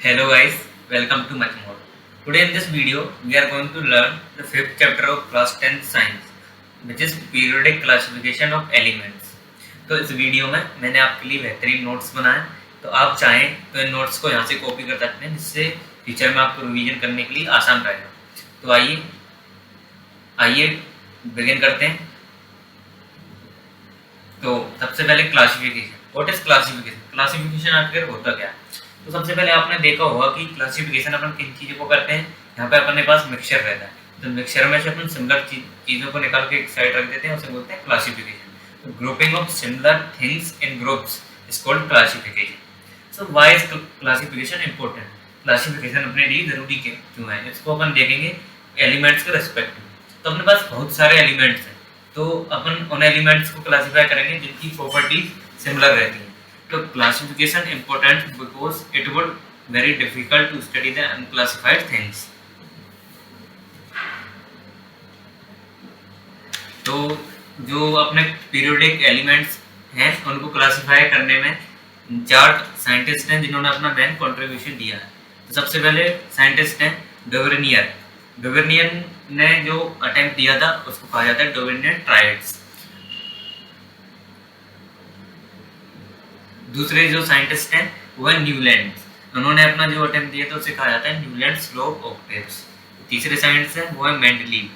Hello guys, welcome to much more. Today in this video, we are going to learn the fifth chapter of class 10th science, which is periodic classification of elements. तो इस video में मैंने आपके लिए बेहतरीन notes बनाए, तो आप चाहें तो इन नोट्स को यहाँ से कॉपी कर सकते हैं, जिससे फ्यूचर में आपको रिवीजन करने के लिए आसान रहेगा। तो आइए बिगिन करते हैं। तो सबसे पहले classification. What is classification? Classification आखिर होता क्या है? तो सबसे पहले आपने देखा होगा कि क्लासिफिकेशन अपन किन चीज़ों को करते हैं। यहाँ पे अपने पास मिक्सचर रहता है, तो मिक्सचर में से अपन सिमिलर चीज़ों को निकाल के एक साइड रख देते हैं, उसे बोलते हैं क्लासिफिकेशन। तो grouping of similar things in groups is called classification. So why is classification important? Classification अपने लिए जरूरी क्यों है, इसको अपन देखेंगे एलिमेंट्स के रेस्पेक्ट में। तो अपने पास बहुत सारे एलिमेंट्स हैं, तो अपन उन एलिमेंट्स को क्लासिफाई करेंगे जिनकी प्रॉपर्टीज सिमिलर रहती हैं। तो classification important because it would very difficult to study the unclassified things. तो जो अपने पीरियोडिक एलिमेंट्स हैं उनको क्लासिफाई करने में चार साइंटिस्ट हैं जिन्होंने अपना मेन कंट्रीब्यूशन दिया है। तो सबसे पहले साइंटिस्ट हैं डोवेर्नियर। डोवेर्नियर ने जो अटेम्प्ट दिया था उसको कहा जाता है डोवेर्नियर ट्रायड्स। दूसरे जो साइंटिस्ट हैं वो है न्यूलैंड। उन्होंने अपना जो अटेम्प्ट दिया था उसे कहा जाता है न्यूलैंड स्लोप ऑक्टेव्स। तीसरे साइंटिस्ट हैं वो है मेंडलीव।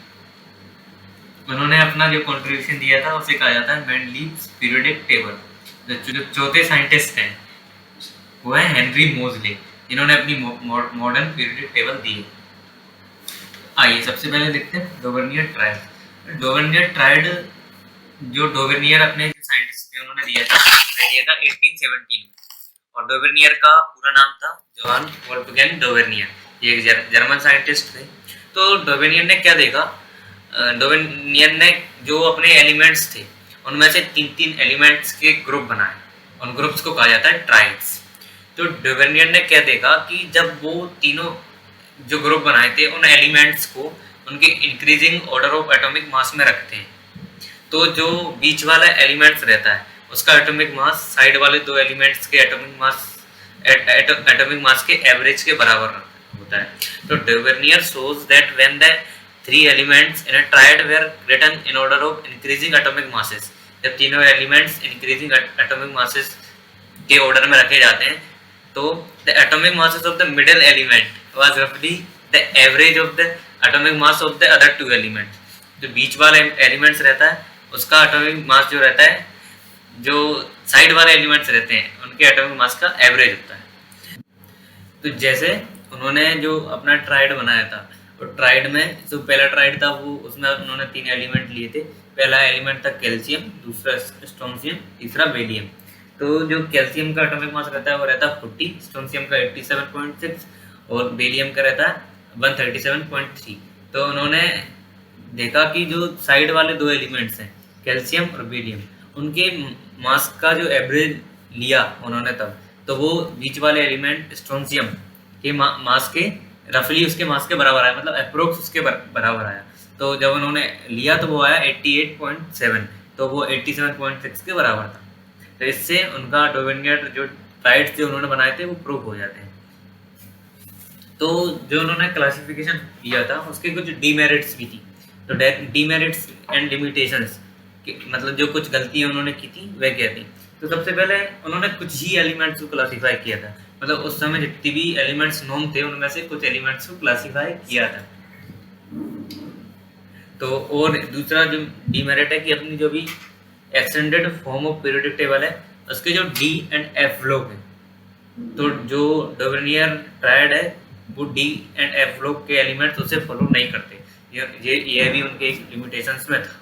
उन्होंने अपना जो कंट्रीब्यूशन दिया था उसे कहा जाता है मेंडलीव्स पीरियोडिक टेबल। जो चौथे साइंटिस्ट हैं वो है हेनरी मोजले, जिन्होंने अपनी मॉडर्न पीरियोडिक टेबल दी। आइए सबसे पहले देखते हैं डोवेर्नियर ट्रायड। डोवेर्नियर ट्रायड जो डोवेर्नियर अपने साइंटिस्ट थे उन्होंने दिया था 1817 में, और डोवेर्नियर का पूरा नाम था जोहान वोल्फगैंग डोवेर्नियर। ये एक जर्मन साइंटिस्ट थे। तो डोवेर्नियर ने क्या देखा? डोवेर्नियर ने जो अपने एलिमेंट्स थे उनमें से तीन एलिमेंट्स के ग्रुप बनाए। उन ग्रुप्स को कहा जाता है ट्राइड्स। तो डोवेर्नियर ने क्या देखा कि जब वो तीनों जो ग्रुप बनाए थे उन एलिमेंट्स को उनके increasing order of atomic mass में रखते हैं, तो जो बीच वाला एलिमेंट्स रहता है उसका एटॉमिक मास साइड वाले दो एलिमेंट्स के एटॉमिक मास के एवरेज के बराबर होता है। तो Dobereiner shows that when the three elements in a triad were written in order of increasing atomic masses, जब तीनों एलिमेंट्स इंक्रीजिंग एटॉमिक मासेस के ऑर्डर में रखे जाते हैं, तो the atomic masses of the middle element was रफली the average of the atomic mass of the other two elements. जो बीच वाला एलिमेंट्स रहता है उसका एटॉमिक मास जो रहता है, जो साइड वाले एलिमेंट्स रहते हैं उनके एटॉमिक मास का एवरेज होता है। तो जैसे उन्होंने जो अपना ट्राइड बनाया था, तो ट्राइड में जो पहला ट्राइड था वो उसमें उन्होंने तीन एलिमेंट लिए थे। पहला एलिमेंट था कैल्शियम, दूसरा स्ट्रोंशियम, तीसरा बेरियम। तो जो कैल्शियम का एटॉमिक मास रहता है वो रहता है 40, स्ट्रोंशियम का 87.6 और बेरियम का रहता है 137.3। तो उन्होंने देखा कि जो साइड वाले दो एलिमेंट्स हैं कैल्शियम और बेरियम, उनके मास का जो एवरेज लिया उन्होंने तब, तो वो बीच वाले एलिमेंट स्ट्रोंशियम के मास के रफली उसके मास के बराबर आया, मतलब अप्रोक्स उसके बराबर आया। तो जब उन्होंने लिया तो वो आया 88.7, तो वो 87.6 के बराबर था। तो इससे उनका डोवेर्नियर जो ट्राइड्स जो उन्होंने बनाए थे वो प्रूव हो जाते हैं। तो जो उन्होंने क्लासिफिकेशन किया था उसके कुछ डीमेरिट्स भी थी। तो डीमेरिट्स एंड लिमिटेशंस, मतलब जो कुछ गलतियां उन्होंने की थी वह क्या थी? तो सबसे पहले उन्होंने कुछ ही एलिमेंट्स को क्लासिफाई किया था, मतलब उस समय जितने भी एलिमेंट्स नोन थे उनमें से कुछ एलिमेंट्स को क्लासिफाई किया था। तो और दूसरा जो डीमेरिट है कि अपनी जो भी extended form of periodic table है उसके जो डी एंड एफ लोग हैं, तो जो डोवेर्नियर ट्रायड है वो डी एंड एफ लोग के एलिमेंट्स उसे फॉलो नहीं करते। ये भी उनके लिमिटेशंस में था।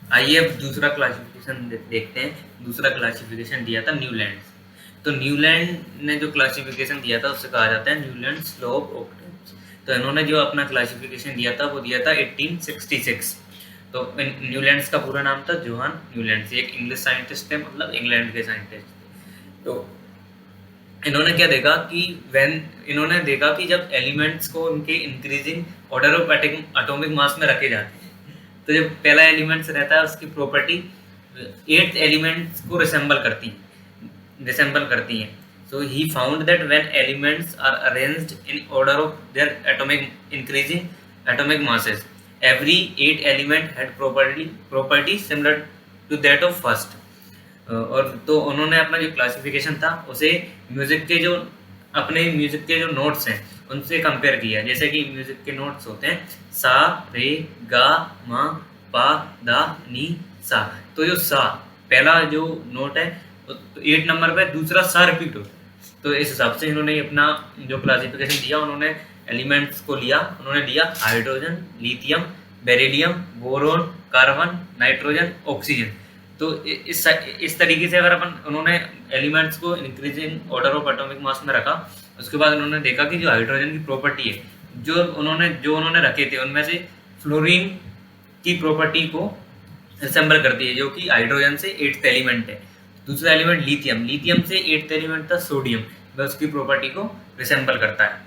आइए अब दूसरा क्लासिफिकेशन देखते हैं। दूसरा क्लासिफिकेशन दिया था न्यूलैंड। तो न्यूलैंड ने जो क्लासिफिकेशन दिया था उससे कहा जाता है न्यूलैंड स्लोप ऑक्टेव्स। तो इन्होंने जो अपना क्लासिफिकेशन दिया था वो दिया था 1866। तो न्यूलैंड का पूरा नाम था जोहान न्यूलैंड। एक इंग्लिश साइंटिस्ट थे, मतलब इंग्लैंड के साइंटिस्ट थे। तो इन्होंने क्या देखा कि इन्होंने देखा कि जब एलिमेंट्स को उनके increasing order of atomic mass में रखे जाते हैं, तो जो पहला एलिमेंट्स रहता है उसकी प्रॉपर्टी 8th एलिमेंट्स को रिसेंबल करती है। रिसेंबल करती हैं. So he found that when elements are arranged in order of their increasing atomic masses, every 8 element had property similar to that of first. और तो उन्होंने अपना जो क्लासिफिकेशन था उसे म्यूजिक के जो अपने म्यूजिक के जो नोट्स हैं उनसे कंपेयर किया. जैसे कि म्यूजिक के नोट्स होते हैं सा रे गा मा पा दा नी सा. तो जो सा पहला जो नोट है 8 नंबर पे, दूसरा सा रिपीट होता है. तो इस हिसाब से इन्होंने अपना जो क्लासिफिकेशन दिया, उन्होंने एलिमेंट्स को लिया. उन्होंने लिया hydrogen, lithium, beryllium, boron, carbon, nitrogen, oxygen. तो इस तरीके से अगर अपन उन्होंने एलिमेंट्स को increasing order of atomic mass में रखा. उसके बाद उन्होंने देखा कि जो हाइड्रोजन की प्रॉपर्टी है जो उन्होंने रखे थे उनमें से फ्लोरीन की प्रॉपर्टी को असेंबल करती है जो कि हाइड्रोजन से 8th एलिमेंट है. दूसरा एलिमेंट लिथियम से 8th एलिमेंट था सोडियम, वह उसकी प्रॉपर्टी को रिसेंबल करता है.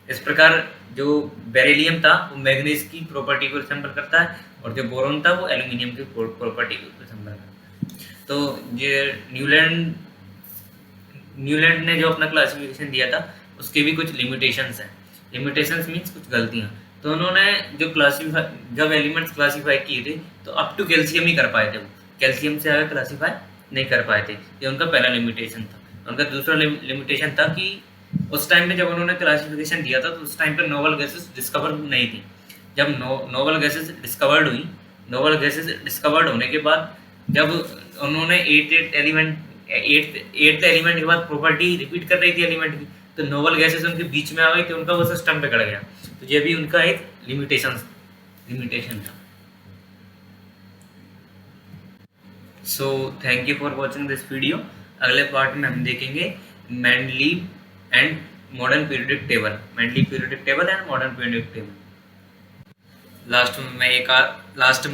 इस प्रकार जो बेरिलियम था वो मैग्नीज की प्रॉपर्टी को रिसेंबल करता है और जो बोरोन था वो एल्यूमिनियम की प्रॉपर्टी को रिसेंबल करता है. तो ये न्यूलैंड ने जो अपना क्लासिफिकेशन दिया था उसके भी कुछ लिमिटेशंस हैं. लिमिटेशंस मीन्स कुछ गलतियां. तो उन्होंने जो जब एलिमेंट्स क्लासीफाई किए थे तो अप टू कैल्शियम ही कर पाए थे. वो कैल्शियम से आगे क्लासीफाई नहीं कर पाए थे. ये उनका पहला लिमिटेशन था. उनका दूसरा लिमिटेशन था कि उस टाइम पे जब उन्होंने क्लासिफिकेशन दिया था तो उस टाइम पे नोवल गैसेस डिस्कवर नहीं थी. जब नोवल गैसेस डिस्कवर्ड होने के बाद जब उन्होंने 8th एलिमेंट के बाद प्रॉपर्टी रिपीट कर रही थी एलिमेंट की, तो नोवल गैसेस उनके बीच में आ गई, तो उनका वो सिस्टम बिगड़ गया. तो ये भी उनका एक लिमिटेशन था. So thank you for watching this video. अगले पार्ट में हम देखेंगे Mendeleev and modern periodic table and modern periodic table. Last में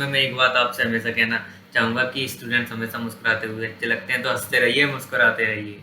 मैं एक बात आपसे हमेशा कहना चाहूँगा कि स्टूडेंट्स हमेशा मुस्कुराते हुए अच्छे लगते हैं, तो हंसते रहिए, मुस्कुराते रहिए.